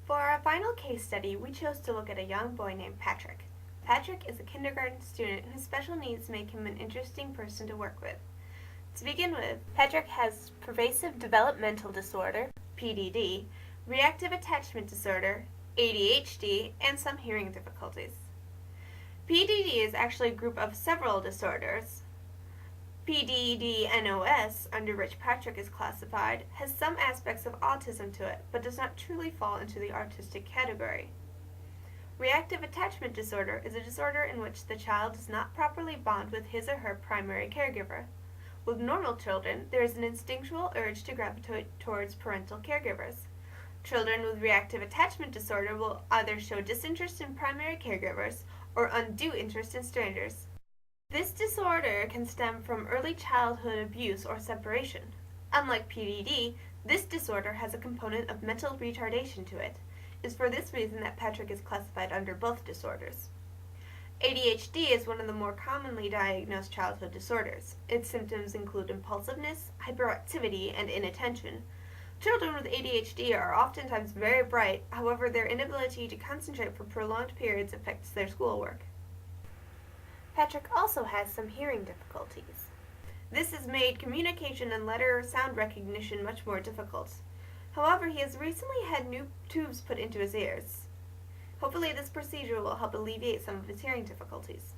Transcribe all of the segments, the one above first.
For our final case study, we chose to look at a young boy named Patrick. Patrick is a kindergarten student whose special needs make him an interesting person to work with. To begin with, Patrick has pervasive developmental disorder, PDD, reactive attachment disorder, ADHD, and some hearing difficulties. PDD is actually a group of several disorders. PDD-NOS, under which Patrick is classified, has some aspects of autism to it, but does not truly fall into the autistic category. Reactive attachment disorder is a disorder in which the child does not properly bond with his or her primary caregiver. With normal children, there is an instinctual urge to gravitate towards parental caregivers. Children with reactive attachment disorder will either show disinterest in primary caregivers or undue interest in strangers. This disorder can stem from early childhood abuse or separation. Unlike PDD, this disorder has a component of mental retardation to it. It is for this reason that Patrick is classified under both disorders. ADHD is one of the more commonly diagnosed childhood disorders. Its symptoms include impulsiveness, hyperactivity, and inattention. Children with ADHD are oftentimes very bright, however, their inability to concentrate for prolonged periods affects their schoolwork. Patrick also has some hearing difficulties. This has made communication and letter sound recognition much more difficult. However, he has recently had new tubes put into his ears. Hopefully this procedure will help alleviate some of his hearing difficulties.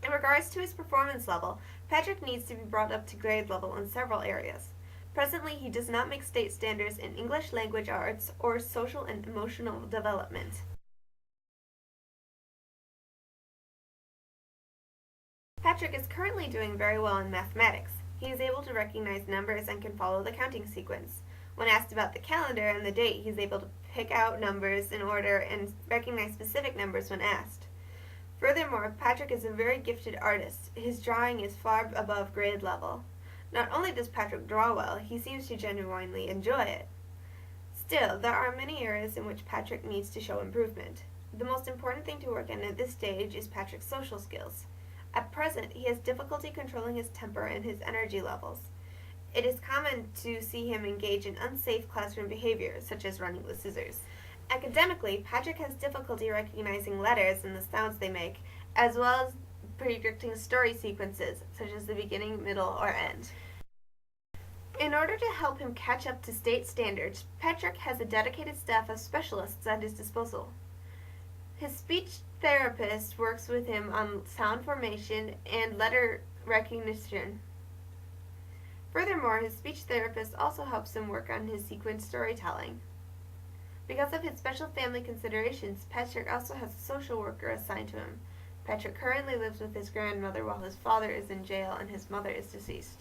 In regards to his performance level, Patrick needs to be brought up to grade level in several areas. Presently, he does not make state standards in English language arts or social and emotional development. Patrick is currently doing very well in mathematics. He is able to recognize numbers and can follow the counting sequence. When asked about the calendar and the date, he is able to pick out numbers in order and recognize specific numbers when asked. Furthermore, Patrick is a very gifted artist. His drawing is far above grade level. Not only does Patrick draw well, he seems to genuinely enjoy it. Still, there are many areas in which Patrick needs to show improvement. The most important thing to work on at this stage is Patrick's social skills. At present, he has difficulty controlling his temper and his energy levels. It is common to see him engage in unsafe classroom behavior, such as running with scissors. Academically, Patrick has difficulty recognizing letters and the sounds they make, as well as predicting story sequences, such as the beginning, middle, or end. In order to help him catch up to state standards, Patrick has a dedicated staff of specialists at his disposal. His speech therapist works with him on sound formation and letter recognition. Furthermore, his speech therapist also helps him work on his sequence storytelling. Because of his special family considerations, Patrick also has a social worker assigned to him. Patrick currently lives with his grandmother while his father is in jail and his mother is deceased.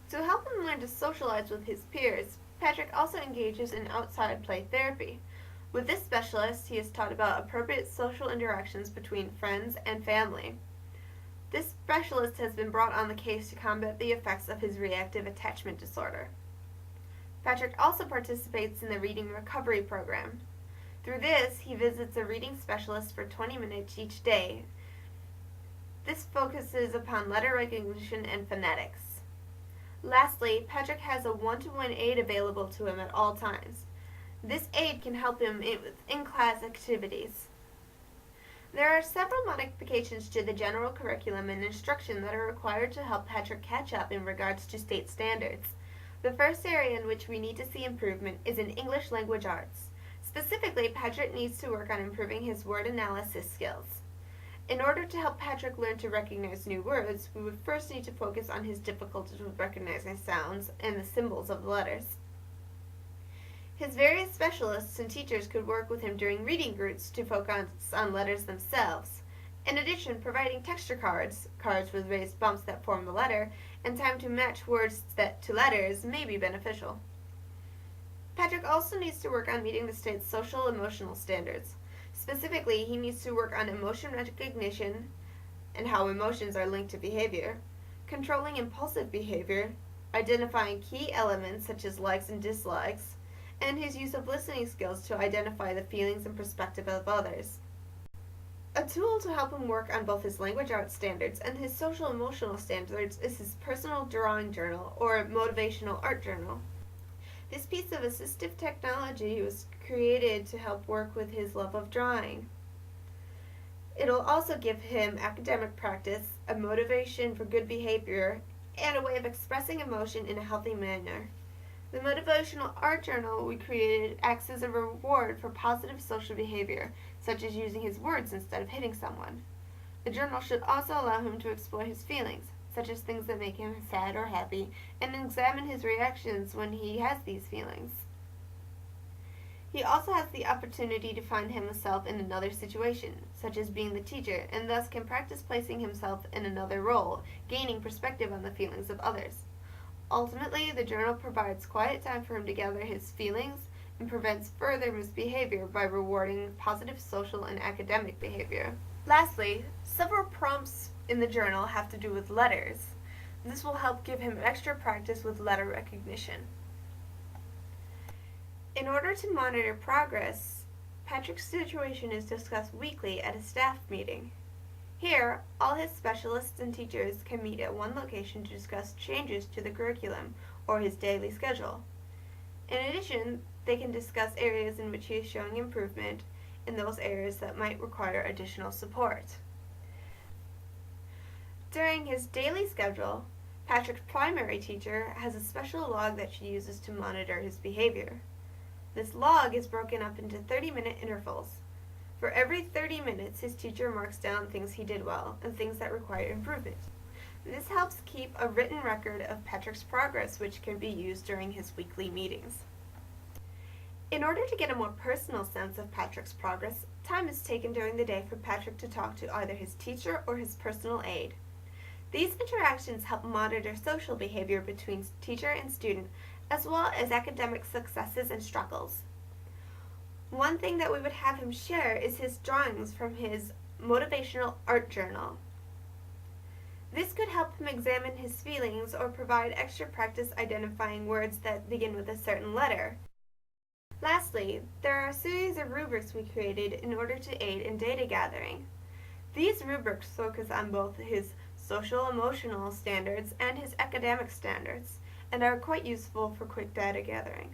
To help him learn to socialize with his peers, Patrick also engages in outside play therapy. With this specialist, he is taught about appropriate social interactions between friends and family. This specialist has been brought on the case to combat the effects of his reactive attachment disorder. Patrick also participates in the Reading Recovery Program. Through this, he visits a reading specialist for 20 minutes each day. This focuses upon letter recognition and phonetics. Lastly, Patrick has a one-to-one aide available to him at all times. This aid can help him with in-class activities. There are several modifications to the general curriculum and instruction that are required to help Patrick catch up in regards to state standards. The first area in which we need to see improvement is in English language arts. Specifically, Patrick needs to work on improving his word analysis skills. In order to help Patrick learn to recognize new words, we would first need to focus on his difficulties with recognizing sounds and the symbols of the letters. His various specialists and teachers could work with him during reading groups to focus on letters themselves. In addition, providing texture cards, cards with raised bumps that form the letter, and time to match words to letters may be beneficial. Patrick also needs to work on meeting the state's social-emotional standards. Specifically, he needs to work on emotion recognition and how emotions are linked to behavior, controlling impulsive behavior, identifying key elements such as likes and dislikes, and his use of listening skills to identify the feelings and perspective of others. A tool to help him work on both his language arts standards and his social-emotional standards is his personal drawing journal or motivational art journal. This piece of assistive technology was created to help work with his love of drawing. It'll also give him academic practice, a motivation for good behavior, and a way of expressing emotion in a healthy manner. The motivational art journal we created acts as a reward for positive social behavior, such as using his words instead of hitting someone. The journal should also allow him to explore his feelings, such as things that make him sad or happy, and examine his reactions when he has these feelings. He also has the opportunity to find himself in another situation, such as being the teacher, and thus can practice placing himself in another role, gaining perspective on the feelings of others. Ultimately, the journal provides quiet time for him to gather his feelings and prevents further misbehavior by rewarding positive social and academic behavior. Lastly, several prompts in the journal have to do with letters. This will help give him extra practice with letter recognition. In order to monitor progress, Patrick's situation is discussed weekly at a staff meeting. Here, all his specialists and teachers can meet at one location to discuss changes to the curriculum or his daily schedule. In addition, they can discuss areas in which he is showing improvement and those areas that might require additional support. During his daily schedule, Patrick's primary teacher has a special log that she uses to monitor his behavior. This log is broken up into 30-minute intervals. For every 30 minutes, his teacher marks down things he did well and things that require improvement. This helps keep a written record of Patrick's progress, which can be used during his weekly meetings. In order to get a more personal sense of Patrick's progress, time is taken during the day for Patrick to talk to either his teacher or his personal aide. These interactions help monitor social behavior between teacher and student, as well as academic successes and struggles. One thing that we would have him share is his drawings from his motivational art journal. This could help him examine his feelings or provide extra practice identifying words that begin with a certain letter. Lastly, there are a series of rubrics we created in order to aid in data gathering. These rubrics focus on both his social-emotional standards and his academic standards, and are quite useful for quick data gathering.